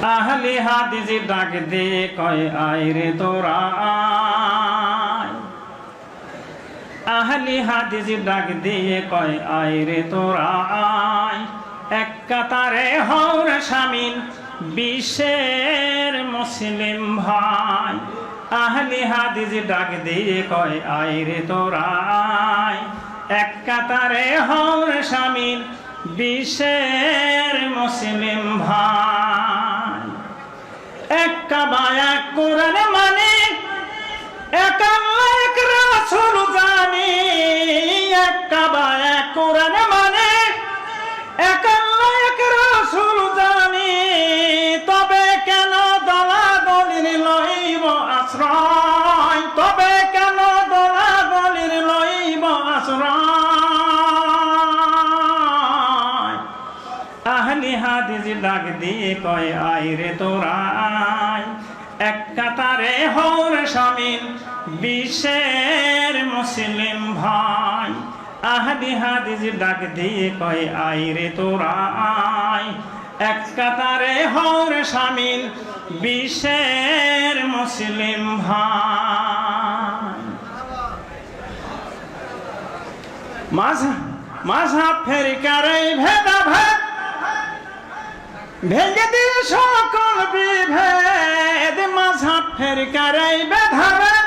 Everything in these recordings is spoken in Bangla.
আহলি হাদিস ডাক দিয়ে কয় আয় রে তোরা আয়। আহলি হাদিস ডাক দিয়ে কয় আয় রে তোরা আয়। এক কাতারে হও রে শামিল বিশ্বের মুসলিম ভাই। আহলি হাদিস ডাক দিয়ে কয় আয় রে তোরা আয়। এক কাতারে হও রে শামিল বিশ্বের মুসলিম ভাই। এক কাবা এক কোরআন মানে, এক আল্লাহ এক রাসূল জানি। এক কাবা এক কোরআন মানে, এক আল্লাহ এক রাসূল জানি। তবে কেন দলাদলির লইব আশ্রয়? তবে কেন দলাদলির লইব আশ্রয়? আহলি হাদিস ডাক দিয়ে কয় আয় রে তোরা আয়। এক কাতারে হও রে শামিল বিশ্বের মুসলিম ভাই। আহলি হাদিস ডাক দিয়ে কয় আয় রে তোরা আয়। এক কাতারে হও রে শামিল বিশ্বের মুসলিম ভাই। মাযহাব ফিরকার এই ভেদাভেদ ভেঙে দিয়ে সকল বিভেদ। মাযহাব ফিরকার এই ভেদাভেদ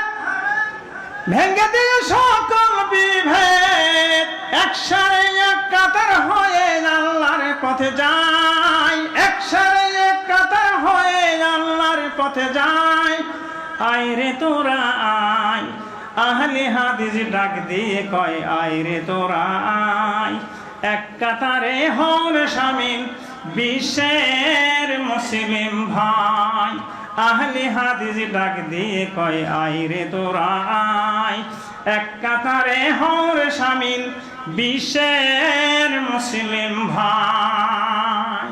ভেঙে দিয়ে সকল বিভেদ। একসারে এক কাতার হয়ে আল্লাহর পথে যায়। একসারে এক কাতার হয়ে আল্লাহর পথে যায়। আয় রে তোরা আয়। আহলি হাদিস ডাক দিয়ে কয় আয় রে তোরা আয়। এক কাতারে হও রে শামিল বিশ্বের মুসলিম ভাই। আহলি হাদিস ডাক দিয়ে কয় আয় রে তোরা আয়। এক কাতারে হও রে শামিল বিশ্বের মুসলিম ভাই।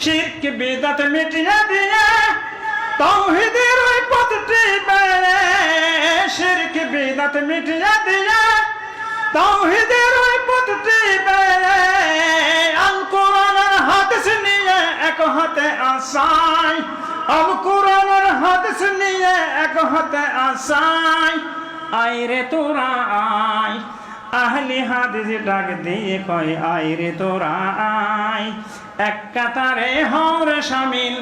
শিরক বিদআত মিটিয়ে দিয়ে তাওহীদের ওই পথটি বেড়ে। শিরক বিদআত মিটিয়ে দিয়ে তাওহীদের ওই পথটি বেড়ে। আল কোরআনের হাদিস নিয়ে এক হাতে আসাই। আল কোরআনের হাদিস নিয়ে এক হাতে আসাই। আয় রে তোরা আয়। আহলি হাদিস ডাক দিয়ে কয় আয় রে তোরা আয়। এক কাতারে হও রে শামিল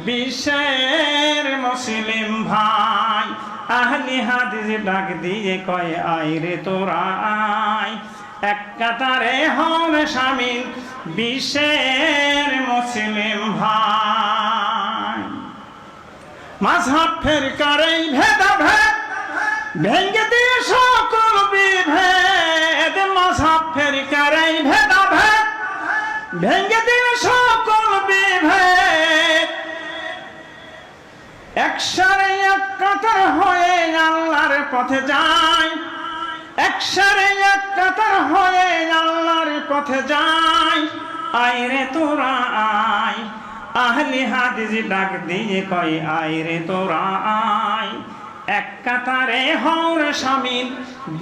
বিশ্বের মুসলিম ভাই। আহলি হাদিস ডাক দিয়ে কয় আয় রে তোরা আয়। এক কাতারে হও রে শামিল বিশ্বের মুসলিম ভাই। মাযহাব ফিরকার এই ভেদাভেদ ভেঙে দিয়ে সকল বিভেদ। মাযহাব ফিরকার এই ভেদাভেদ ভেঙে দিয়ে সকল বিভেদ। একসারে এক কাতার হয়ে আল্লাহর পথে যায়। একসারে এক কাতার হয়ে আল্লাহর পথে যায়। আয় রে তোরা আয়। আহলি হাদিস ডাক দিয়ে কয় আয় রে তোরা আয়। এক কাতারে হও রে শামিল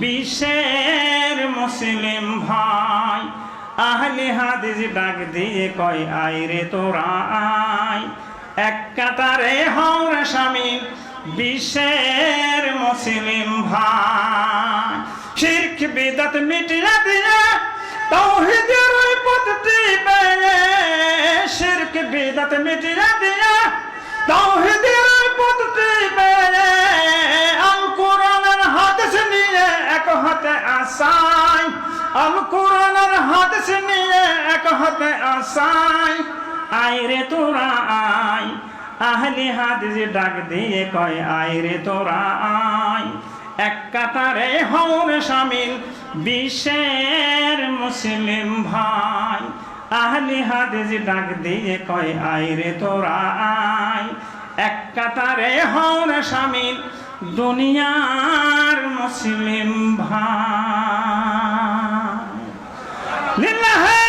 বিশ্বের মুসলিম ভাই। আহলি হাদিস ডাক দিয়ে কয় আয় রে তোরা আয়। এক কাতারে হও রে শামিল বিশ্বের মুসলিম ভাই। শিরক বিদআত মিটিয়ে দিয়ে তাওহীদের ওই পথটি বেড়ে। শিরক বিদআত মিটিয়ে দিয়ে তাওহীদের ওই পথটি বেড়ে। আল কোরআনের হাদিস নিয়ে এক হাতে আসাই। আল কোরআনের হাদিস নিয়ে এক হাতে আসাই। আয় রে তোরা আয়। আহলি হাদিস ডাক দিয়ে কয় আয় রে তোরা আয়। এক কাতারে হও রে শামিল বিশ্বের মুসলিম ভাই। আহলি হাদিস ডাক দিয়ে কয় আয় রে তোরা আয়। এক কাতারে হও রে শামিল দুনিয়ার মুসলিম ভাই। লিল্লাহি